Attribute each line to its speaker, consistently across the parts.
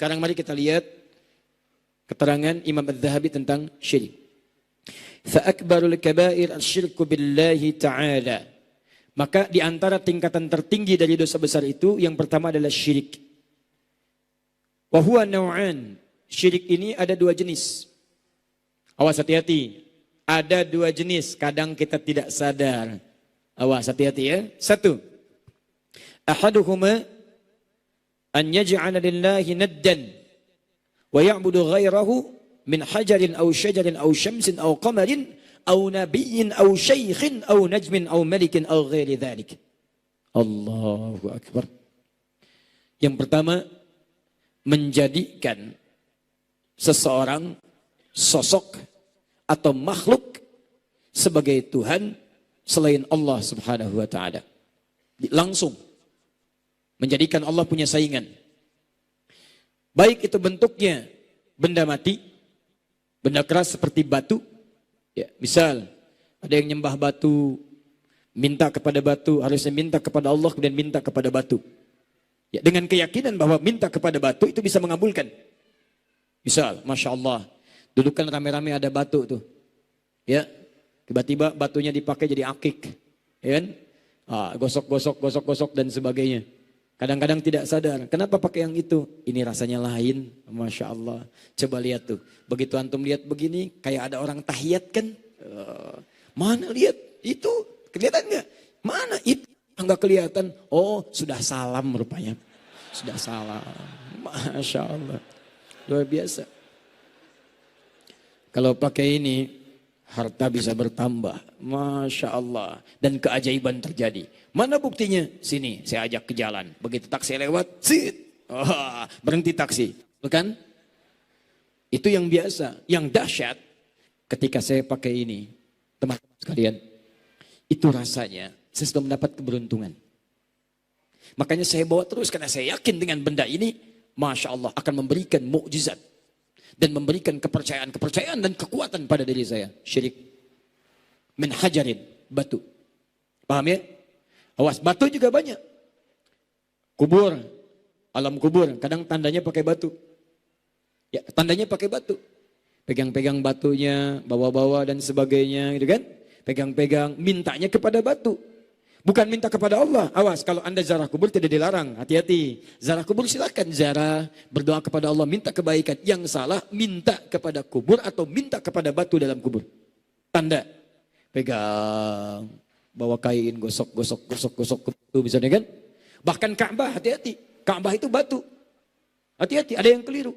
Speaker 1: Sekarang mari kita lihat keterangan Imam Az-Zahabi tentang syirik. Fa'akbarul kabair asyirku billahi ta'ala. Maka di antara tingkatan tertinggi dari dosa besar itu, yang pertama adalah syirik. Wa huwa naw'an. Syirik ini ada dua jenis. Awas hati-hati. Ada dua jenis, kadang kita tidak sadar. Awas hati-hati ya. Satu. Ahaduhuma an yaj'ala lillahi naddan wa ya'budu ghairahu min hajarin aw syajarin aw syamsin aw qamarin aw nabiyyin aw syaikhin aw najmin aw malikin aw ghairi dzalik. Allahu akbar. Yang pertama, menjadikan seseorang, sosok atau makhluk sebagai Tuhan selain Allah Subhanahu wa taala. Langsung menjadikan Allah punya saingan. Baik itu bentuknya benda mati, benda keras seperti batu. Ya, misal ada yang nyembah batu, minta kepada batu, harusnya minta kepada Allah kemudian minta kepada batu. Ya, dengan keyakinan bahwa minta kepada batu itu bisa mengabulkan. Misal, Masya Allah, dulu kan rame-rame ada batu tuh. Ya, tiba-tiba batunya dipakai jadi akik. Ya kan? Gosok-gosok dan sebagainya. Kadang-kadang tidak sadar, kenapa pakai yang itu? Ini rasanya lain, Masya Allah. Coba lihat tuh, begitu antum lihat begini, kayak ada orang tahiyat kan? Mana lihat? Itu, kelihatan nggak? Mana itu? Enggak kelihatan. Oh, sudah salam rupanya. Sudah salam. Masya Allah. Luar biasa. Kalau pakai ini, harta bisa bertambah. Masya Allah. Dan keajaiban terjadi. Mana buktinya? Sini, saya ajak ke jalan. Begitu taksi lewat, sit. Oh, berhenti taksi. Bukan? Itu yang biasa. Yang dahsyat, ketika saya pakai ini, teman-teman sekalian, itu rasanya saya sudah mendapat keberuntungan. Makanya saya bawa terus karena saya yakin dengan benda ini, Masya Allah akan memberikan mukjizat dan memberikan kepercayaan dan kekuatan pada diri saya. Syirik. Min hajarin, batu. Paham ya? Awas, batu juga banyak. Kubur, alam kubur, kadang tandanya pakai batu. Ya, tandanya pakai batu. Pegang-pegang batunya, bawa-bawa dan sebagainya, gitu kan? Pegang-pegang, mintanya kepada batu. Bukan minta kepada Allah. Awas, kalau Anda ziarah kubur tidak dilarang. Hati-hati. Ziarah kubur silakan ziarah, berdoa kepada Allah, minta kebaikan. Yang salah, minta kepada kubur atau minta kepada batu dalam kubur. Tanda. Pegang, bawa kain, gosok ke batu misalnya kan. Bahkan Ka'bah, hati-hati. Ka'bah itu batu. Hati-hati, ada yang keliru.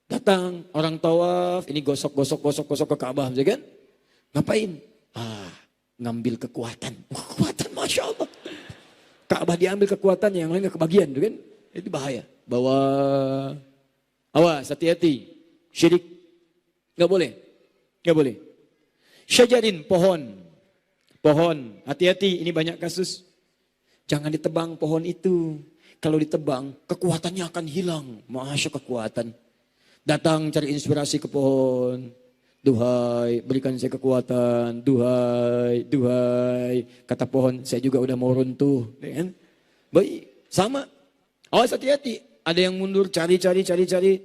Speaker 1: Datang, orang tawaf, ini gosok ke Ka'bah misalnya kan. Ngapain? Ngambil kekuatan. Kekuatan, Masya Allah. Ka'bah diambil kekuatan, yang lain gak kebagian, kan? Itu bahaya. Bawa, awas, hati-hati. Syirik, gak boleh. Gak boleh. Syajarin, pohon. Pohon, hati-hati, ini banyak kasus. Jangan ditebang pohon itu. Kalau ditebang, kekuatannya akan hilang. Masya kekuatan. Datang cari inspirasi ke pohon. Duhai, berikan saya kekuatan. Duhai. Kata pohon, saya juga udah mau runtuh. Kan? Baik, sama. Awas hati-hati. Ada yang mundur, cari.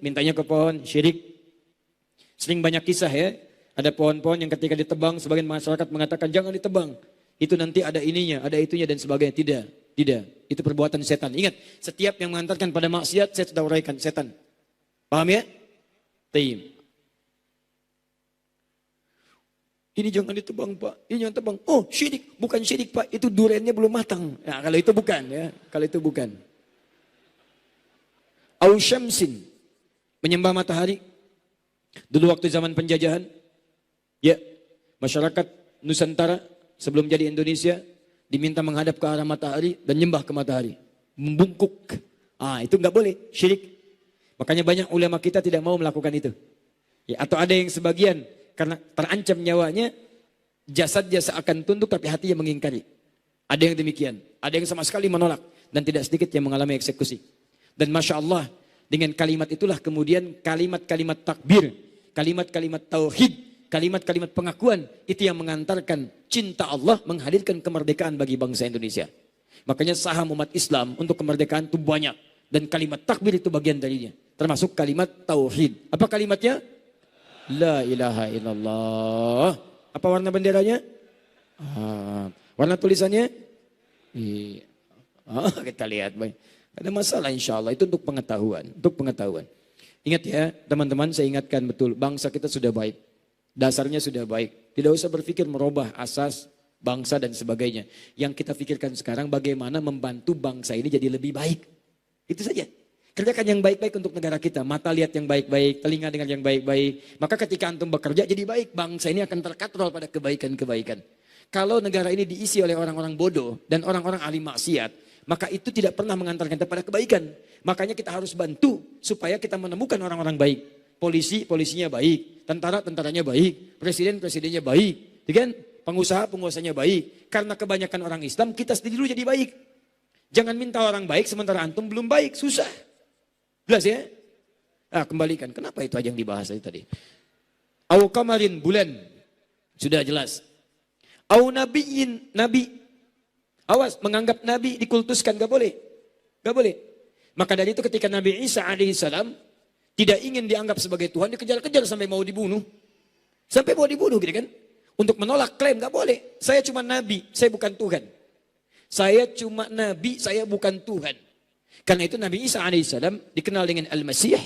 Speaker 1: Mintanya ke pohon, syirik. Sering banyak kisah ya. Ada pohon-pohon yang ketika ditebang, sebagian masyarakat mengatakan jangan ditebang. Itu nanti ada ininya, ada itunya dan sebagainya. Tidak. Itu perbuatan setan. Ingat, setiap yang mengantarkan pada maksiat, saya sudah uraikan setan. Paham ya? Tayyib. Ini jangan ditebang Pak, ini jangan tebang. Oh syirik, bukan syirik Pak, itu durennya belum matang. Nah, kalau itu bukan ya, kalau itu bukan. Au syamsin, menyembah matahari. Dulu waktu zaman penjajahan, ya masyarakat Nusantara sebelum jadi Indonesia diminta menghadap ke arah matahari dan nyembah ke matahari, membungkuk. Itu nggak boleh, syirik. Makanya banyak ulama kita tidak mau melakukan itu. Ya, atau ada yang sebagian karena terancam nyawanya, jasadnya seakan tunduk tapi hatinya mengingkari. Ada yang demikian, ada yang sama sekali menolak dan tidak sedikit yang mengalami eksekusi. Dan Masya Allah, dengan kalimat itulah kemudian kalimat-kalimat takbir, kalimat-kalimat tauhid, kalimat-kalimat pengakuan itu yang mengantarkan cinta Allah menghadirkan kemerdekaan bagi bangsa Indonesia. Makanya saham umat Islam untuk kemerdekaan itu banyak dan kalimat takbir itu bagian darinya. Termasuk kalimat tauhid. Apa kalimatnya? La ilaha illallah. Apa warna benderanya? Warna tulisannya? Kita lihat. Ada masalah insya Allah. Itu untuk pengetahuan. Ingat ya teman-teman, saya ingatkan betul. Bangsa kita sudah baik. Dasarnya sudah baik. Tidak usah berpikir merubah asas bangsa dan sebagainya. Yang kita pikirkan sekarang bagaimana membantu bangsa ini jadi lebih baik. Itu saja. Kerjakan yang baik-baik untuk negara kita. Mata lihat yang baik-baik, telinga dengar yang baik-baik. Maka ketika antum bekerja jadi baik, bangsa ini akan terkatrol pada kebaikan-kebaikan. Kalau negara ini diisi oleh orang-orang bodoh dan orang-orang ahli maksiat, maka itu tidak pernah mengantarkan kita pada kebaikan. Makanya kita harus bantu supaya kita menemukan orang-orang baik. Polisinya baik, tentaranya baik, presidennya baik, kan? Pengusahanya baik. Karena kebanyakan orang Islam, kita sendiri dulu jadi baik. Jangan minta orang baik sementara antum belum baik, susah. Jelas ya? Kembalikan. Kenapa itu aja yang dibahas tadi? Au kamarin, bulan. Sudah jelas. Au nabiyin, nabi. Awas, menganggap nabi dikultuskan, gak boleh. Gak boleh. Maka dari itu ketika Nabi Isa alaihissalam tidak ingin dianggap sebagai Tuhan, dikejar-kejar sampai mau dibunuh. Sampai mau dibunuh gitu kan. Untuk menolak klaim, gak boleh. Saya cuma nabi, saya bukan Tuhan. Saya cuma nabi, saya bukan Tuhan. Karena itu Nabi Isa alaihissalam dikenal dengan Al-Masih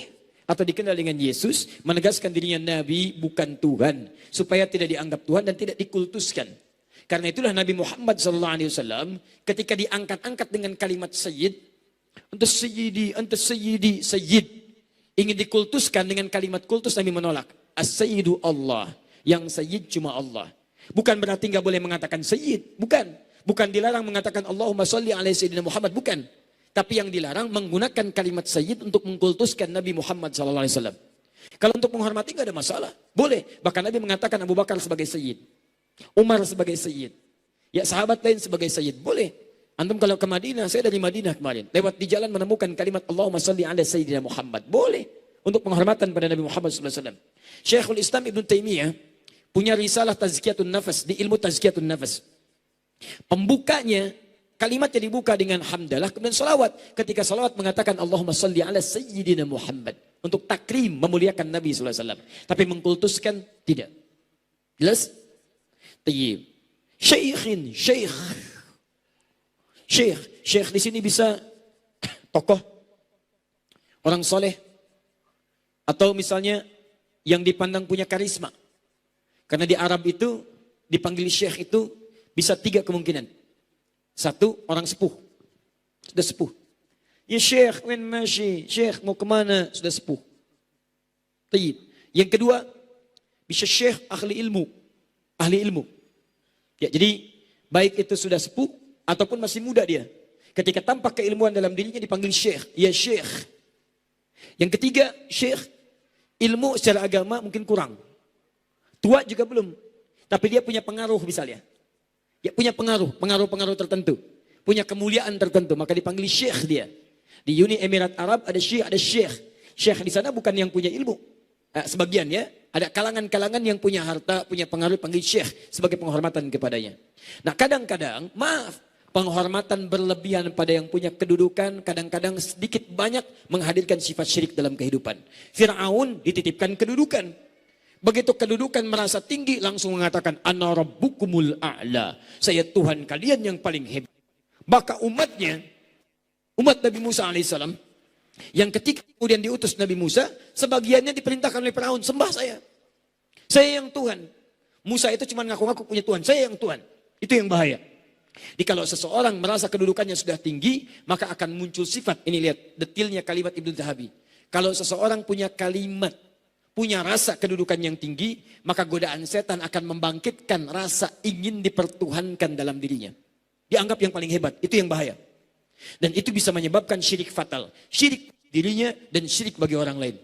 Speaker 1: atau dikenal dengan Yesus, menegaskan dirinya nabi bukan Tuhan. Supaya tidak dianggap Tuhan dan tidak dikultuskan. Karena itulah Nabi Muhammad SAW ketika diangkat-angkat dengan kalimat Sayyid, anta Sayyidi, Sayyid. Ingin dikultuskan dengan kalimat kultus, Nabi menolak. As-Sayyidu Allah. Yang Sayyid cuma Allah. Bukan berarti nggak boleh mengatakan Sayyid. Bukan. Bukan dilarang mengatakan Allahumma sholli ala Sayyidina Muhammad. Bukan. Tapi yang dilarang menggunakan kalimat Sayyid untuk mengkultuskan Nabi Muhammad SAW. Kalau untuk menghormati nggak ada masalah. Boleh. Bahkan Nabi mengatakan Abu Bakar sebagai Sayyid. Umar sebagai Sayyid. Ya sahabat lain sebagai Sayyid. Boleh. Antum kalau ke Madinah, saya dari Madinah kemarin. Lewat di jalan menemukan kalimat Allahumma sholli ala Sayyidina Muhammad. Boleh. Untuk penghormatan pada Nabi Muhammad SAW. Syekhul Islam Ibn Taimiyah punya risalah Tazkiyatun Nafas. Di ilmu Tazkiyatun Nafas. Pembukanya, kalimatnya dibuka dengan hamdalah. Kemudian salawat. Ketika salawat mengatakan Allahumma sholli ala Sayyidina Muhammad. Untuk takrim, memuliakan Nabi SAW. Tapi mengkultuskan, tidak. Jelas? Tayyib. Syekh di sini bisa tokoh, orang soleh, atau misalnya yang dipandang punya karisma. Karena di Arab itu dipanggil syekh itu bisa 3 kemungkinan. 1, orang sepuh, sudah sepuh. Ya syekh, wen masyi, syekh mau kemana, sudah sepuh. Tayyib. Yang kedua, bisa syekh ahli ilmu. Ya, jadi baik itu sudah sepuh ataupun masih muda dia. Ketika tampak keilmuan dalam dirinya dipanggil syekh. Ya syekh. Yang ketiga, syekh ilmu secara agama mungkin kurang. Tua juga belum. Tapi dia punya pengaruh misalnya. Ya punya pengaruh tertentu. Punya kemuliaan tertentu. Maka dipanggil syekh dia. Di Uni Emirat Arab ada syekh. Syekh di sana bukan yang punya ilmu. Sebagian ya. Ada kalangan-kalangan yang punya harta, punya pengaruh, panggil syekh sebagai penghormatan kepadanya. Nah kadang-kadang, penghormatan berlebihan pada yang punya kedudukan, kadang-kadang sedikit banyak menghadirkan sifat syirik dalam kehidupan. Fir'aun dititipkan kedudukan. Begitu kedudukan merasa tinggi, langsung mengatakan, Ana rabbukumul a'la. Saya Tuhan kalian yang paling hebat. Maka umat Nabi Musa alaihissalam, yang ketika kemudian diutus Nabi Musa, sebagiannya diperintahkan oleh Firaun, sembah saya. Saya yang Tuhan. Musa itu cuma ngaku-ngaku punya Tuhan, saya yang Tuhan. Itu yang bahaya. Jadi kalau seseorang merasa kedudukannya sudah tinggi, maka akan muncul sifat. Ini lihat detilnya kalimat Ibnu Zahabi. Kalau seseorang punya kalimat, punya rasa kedudukan yang tinggi, maka godaan setan akan membangkitkan rasa ingin dipertuhankan dalam dirinya. Dianggap yang paling hebat, itu yang bahaya. Dan itu bisa menyebabkan syirik fatal. Syirik dirinya dan syirik bagi orang lain.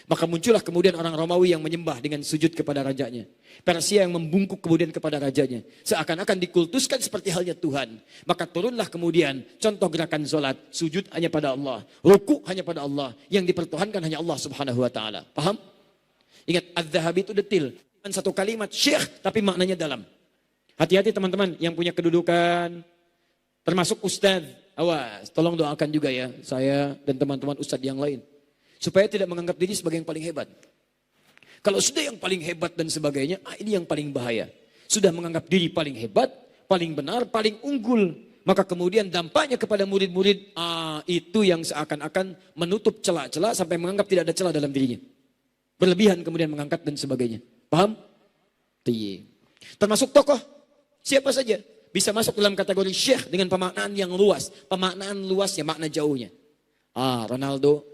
Speaker 1: Maka muncullah kemudian orang Romawi yang menyembah dengan sujud kepada rajanya. Persia yang membungkuk kemudian kepada rajanya. Seakan-akan dikultuskan seperti halnya Tuhan. Maka turunlah kemudian contoh gerakan sholat. Sujud hanya pada Allah. Ruku hanya pada Allah. Yang dipertuhankan hanya Allah subhanahu wa ta'ala. Paham? Ingat, Az-Zahabi itu detil. Bukan satu kalimat syekh tapi maknanya dalam. Hati-hati teman-teman yang punya kedudukan. Termasuk ustadz. Awas, tolong doakan juga ya, saya dan teman-teman ustadz yang lain. Supaya tidak menganggap diri sebagai yang paling hebat. Kalau sudah yang paling hebat dan sebagainya, ini yang paling bahaya. Sudah menganggap diri paling hebat, paling benar, paling unggul. Maka kemudian dampaknya kepada murid-murid, itu yang seakan-akan menutup celah-celah sampai menganggap tidak ada celah dalam dirinya. Berlebihan kemudian mengangkat dan sebagainya. Paham? Iya. Termasuk tokoh, siapa saja bisa masuk dalam kategori syekh dengan pemaknaan yang luas. Pemaknaan luasnya, makna jauhnya. Ronaldo,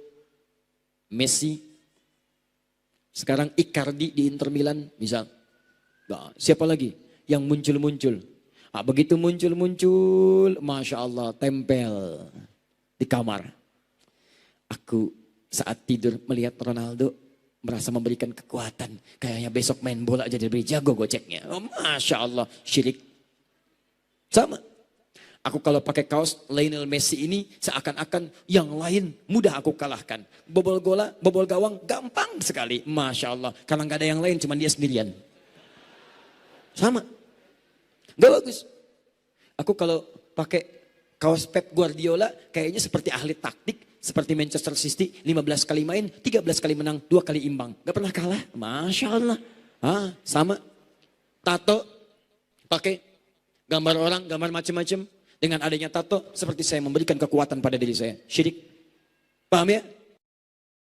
Speaker 1: Messi, sekarang Icardi di Inter Milan, misal. Siapa lagi yang muncul-muncul? Begitu muncul-muncul, Masya Allah, tempel di kamar. Aku saat tidur melihat Ronaldo, merasa memberikan kekuatan. Kayaknya besok main bola jadi lebih jago goceknya. Masya Allah, syirik. Sama. Aku kalau pakai kaos Lionel Messi ini, seakan-akan yang lain mudah aku kalahkan. Bobol bola, bobol gawang, gampang sekali. Masya Allah. Karena nggak ada yang lain, cuma dia sendirian. Sama. Gak bagus. Aku kalau pakai kaos Pep Guardiola, kayaknya seperti ahli taktik. Seperti Manchester City, 15 kali main, 13 kali menang, 2 kali imbang. Gak pernah kalah. Masya Allah. Sama. Tato, pakai gambar orang, gambar macam-macam. Dengan adanya tato, seperti saya memberikan kekuatan pada diri saya. Syirik. Paham ya?